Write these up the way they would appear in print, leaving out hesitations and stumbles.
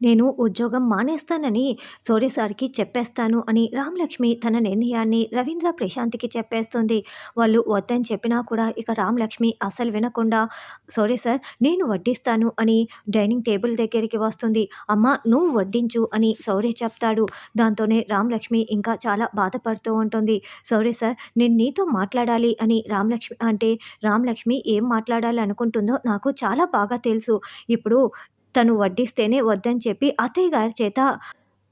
నేను ఉద్యోగం మానేస్తానని సూర్య సార్‌కి చెప్పేస్తాను అని రామలక్ష్మి తన నిర్ణయాన్ని రవీంద్ర ప్రశాంత్‌కి చెప్పేస్తుంది. వాళ్ళు వద్దని చెప్పినా కూడా ఇక రామలక్ష్మి అస్సలు వినకుండా సూర్య సార్ నేను వడ్డిస్తాను అని డైనింగ్ టేబుల్ దగ్గరికి వస్తుంది. అమ్మ నువ్వు వడ్డించు అని శౌర్య చెప్తాడు. దాంతోనే రామలక్ష్మి ఇంకా చాలా బాధపడుతూ ఉంటుంది. శౌర్య సార్ నేను నీతో మాట్లాడాలి అని రామలక్ష్మి అంటే రామలక్ష్మి ఏం మాట్లాడాలనుకుంటుందో నాకు చాలా బాగా తెలుసు. ఇప్పుడు తను వడ్డిస్తేనే వద్దని చెప్పి అత్తయ్య గారి చేత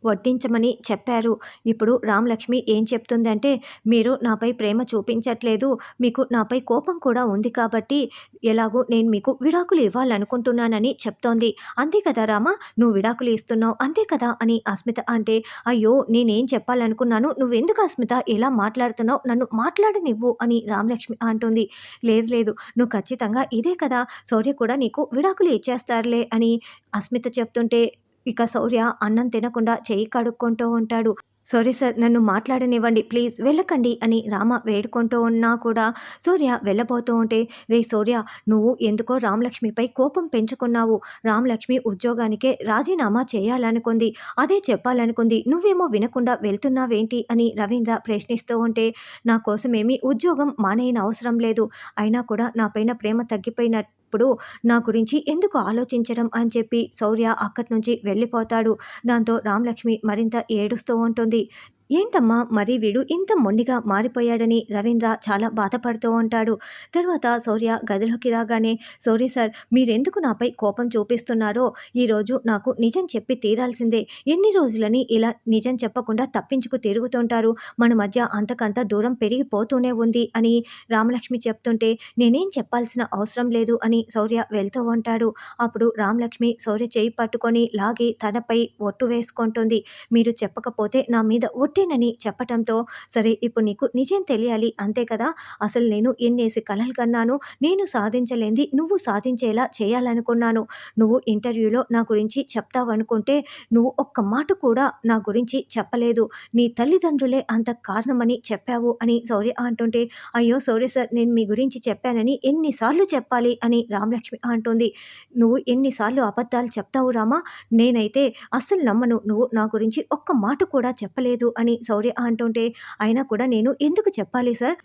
వడ్డించమని చెప్పారు. ఇప్పుడు రామలక్ష్మి ఏం చెప్తుందంటే, "మీరు నాపై ప్రేమ చూపించట్లేదు. మీకు నాపై కోపం కూడా ఉంది కాబట్టి ఎలాగో నేను మీకు విడాకులు ఇవ్వాలనుకుంటున్నానని" చెప్తోంది. "అంతే కదా రామ! నువ్వు విడాకులు ఇస్తున్నావు అంతే కదా!" అని అస్మిత అంటే, "అయ్యో! నేనేం చెప్పాలనుకున్నాను. నువ్వెందుకు అస్మిత ఇలా మాట్లాడుతున్నావు? నన్ను మాట్లాడనివ్వు" అని రామలక్ష్మి అంటుంది. "లేదు లేదు. నువ్వు ఖచ్చితంగా ఇదే కదా! శౌర్య కూడా నీకు విడాకులు ఇచ్చేస్తాడులే" అని అస్మిత చెప్తుంటే ఇక శౌర్య అన్నం తినకుండా చెయ్యి కడుక్కుంటూ ఉంటాడు. "సారీ సార్ నన్ను మాట్లాడనివ్వండి ప్లీజ్ వెళ్ళకండి" అని రామ వేడుకుంటూ ఉన్నా కూడా సూర్య వెళ్ళబోతూ ఉంటే, "రేయ్ సూర్య నువ్వు ఎందుకో రామలక్ష్మిపై కోపం పెంచుకున్నావు. రామలక్ష్మి ఉద్యోగానికే రాజీనామా చేయాలనుకుంది. అదే చెప్పాలనుకుంది. నువ్వేమో వినకుండా వెళ్తున్నావేంటి" అని రవీంద్ర ప్రశ్నిస్తూ ఉంటే, "నా కోసమేమీ ఉద్యోగం మానేయనవసరం లేదు. అయినా కూడా నా పైన ప్రేమ తగ్గిపోయినప్పుడు నా గురించి ఎందుకు ఆలోచించడం" అని చెప్పి శౌర్య అక్కడి నుంచి వెళ్ళిపోతాడు. దాంతో రామలక్ష్మి మరింత ఏడుస్తూ ఉంటుంది. ఏంటమ్మా మరి వీడు ఇంత మొండిగా మారిపోయాడని రవీంద్ర చాలా బాధపడుతూ ఉంటాడు. తర్వాత శౌర్య గదిలోకి రాగానే, "సౌర్య సార్ మీరెందుకు నాపై కోపం చూపిస్తున్నారో ఈరోజు నాకు నిజం చెప్పి తీరాల్సిందే. ఎన్ని రోజులని ఇలా నిజం చెప్పకుండా తప్పించుకు తిరుగుతుంటారు. మన మధ్య అంతకంత దూరం పెరిగిపోతూనే ఉంది" అని రామలక్ష్మి చెప్తుంటే, "నేనేం చెప్పాల్సిన అవసరం లేదు" అని శౌర్య వెళ్తూ ఉంటాడు. అప్పుడు రామలక్ష్మి శౌర్య చేయి పట్టుకొని లాగి తనపై ఒట్టు వేసుకుంటుంది. "మీరు చెప్పకపోతే నా మీద ఒట్టేనని" చెప్పటంతో, "సరే ఇప్పుడు నీకు నిజం తెలియాలి అంతే కదా! అసలు నేను ఎన్నేసి కలలు కన్నాను. నేను సాధించలేనిది నువ్వు సాధించేలా చేయాలనుకున్నాను. నువ్వు ఇంటర్వ్యూలో నా గురించి చెప్తావనుకుంటే నువ్వు ఒక్క మాట కూడా నా గురించి చెప్పలేదు. నీ తల్లిదండ్రులే అంత కారణమని చెప్పావు" అని శౌర్య అంటుంటే, "అయ్యో శౌర్య సార్ నేను మీ గురించి చెప్పానని ఎన్నిసార్లు చెప్పాలి" అని రామలక్ష్మి అంటుంది. "నువ్వు ఎన్నిసార్లు అబద్ధాలు చెప్తావు రామా! నేనైతే అస్సలు నమ్మను. నువ్వు నా గురించి ఒక్క మాట కూడా చెప్పలేదు" అని శౌర్య అంటుంటే, "అయినా కూడా నేను ఎందుకు చెప్పాలి సార్?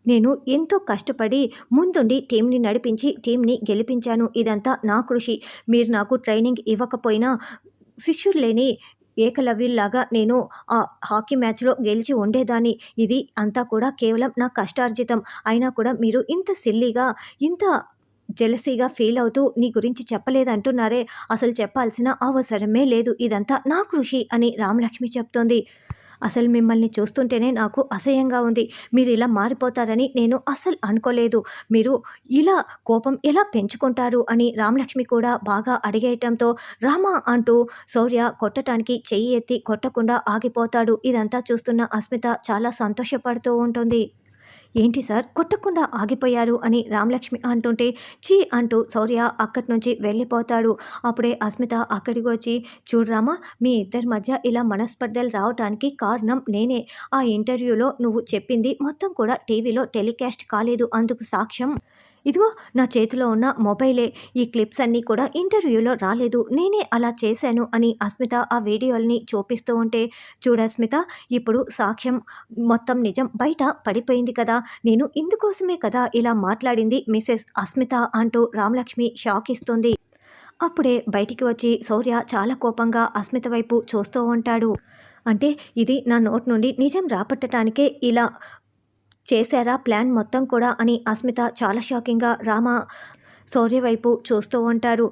నేను ఎంతో కష్టపడి ముందుండి టీమ్‌ని నడిపించి టీమ్‌ని గెలిపించాను. ఇదంతా నా కృషి. మీరు నాకు ట్రైనింగ్ ఇవ్వకపోయినా శిష్యులు లేని ఏకలవ్యుల్లాగా నేను ఆ హాకీ మ్యాచ్‌లో గెలిచి ఉండేదాన్ని. ఇది అంతా కూడా కేవలం నా కష్టార్జితం. అయినా కూడా మీరు ఇంత సిల్లీగా, ఇంత జెలసీగా ఫీల్ అవుతూ నీ గురించి చెప్పలేదంటున్నారే! అసలు చెప్పాల్సిన అవసరమే లేదు. ఇదంతా నా కృషి" అని రామలక్ష్మి చెప్తోంది. "అసలు మిమ్మల్ని చూస్తుంటేనే నాకు అసహ్యంగా ఉంది. మీరిలా మారిపోతారని నేను అస్సలు అనుకోలేదు. మీరు ఇలా కోపం ఎలా పెంచుకుంటారు" అని రామలక్ష్మి కూడా బాగా అడిగేయటంతో, "రామా" అంటూ శౌర్య కొట్టటానికి చెయ్యి ఎత్తి కొట్టకుండా ఆగిపోతాడు. ఇదంతా చూస్తున్న అస్మిత చాలా సంతోషపడుతూ ఉంటుంది. "ఏంటి సార్ కొట్టకుండా ఆగిపోయారు" అని రామలక్ష్మి అంటుంటే, "ఛీ" అంటూ శౌర్య అక్కడి నుంచి వెళ్ళిపోతాడు. అప్పుడే అస్మిత అక్కడికి వచ్చి, "చూడు రామా మీ ఇద్దరి మధ్య ఇలా మనస్పర్ధలు రావటానికి కారణం నేనే. ఆ ఇంటర్వ్యూలో నువ్వు చెప్పింది మొత్తం కూడా టీవీలో టెలికాస్ట్ కాలేదు. అందుకు సాక్ష్యం ఇదిగో నా చేతిలో ఉన్న మొబైలే. ఈ క్లిప్స్ అన్నీ కూడా ఇంటర్వ్యూలో రాలేదు. నేనే అలా చేశాను" అని అస్మిత ఆ వీడియోలని చూపిస్తూ ఉంటే, "చూడు అస్మిత ఇప్పుడు సాక్ష్యం మొత్తం నిజం బయట పడిపోయింది కదా! నేను ఇందుకోసమే కదా ఇలా మాట్లాడింది మిసెస్ అస్మిత" అంటూ రామలక్ష్మి షాక్ ఇస్తుంది. అప్పుడే బయటికి వచ్చి శౌర్య చాలా కోపంగా అస్మిత వైపు చూస్తూ ఉంటాడు. "అంటే ఇది నా నోటి నుండి నిజం రాబట్టటానికే ఇలా చేశారా ప్లాన్ మొత్తం కూడా" అని అస్మిత చాలా షాకింగ్‌గా శౌర్య వైపు చూస్తూ ఉంటారు.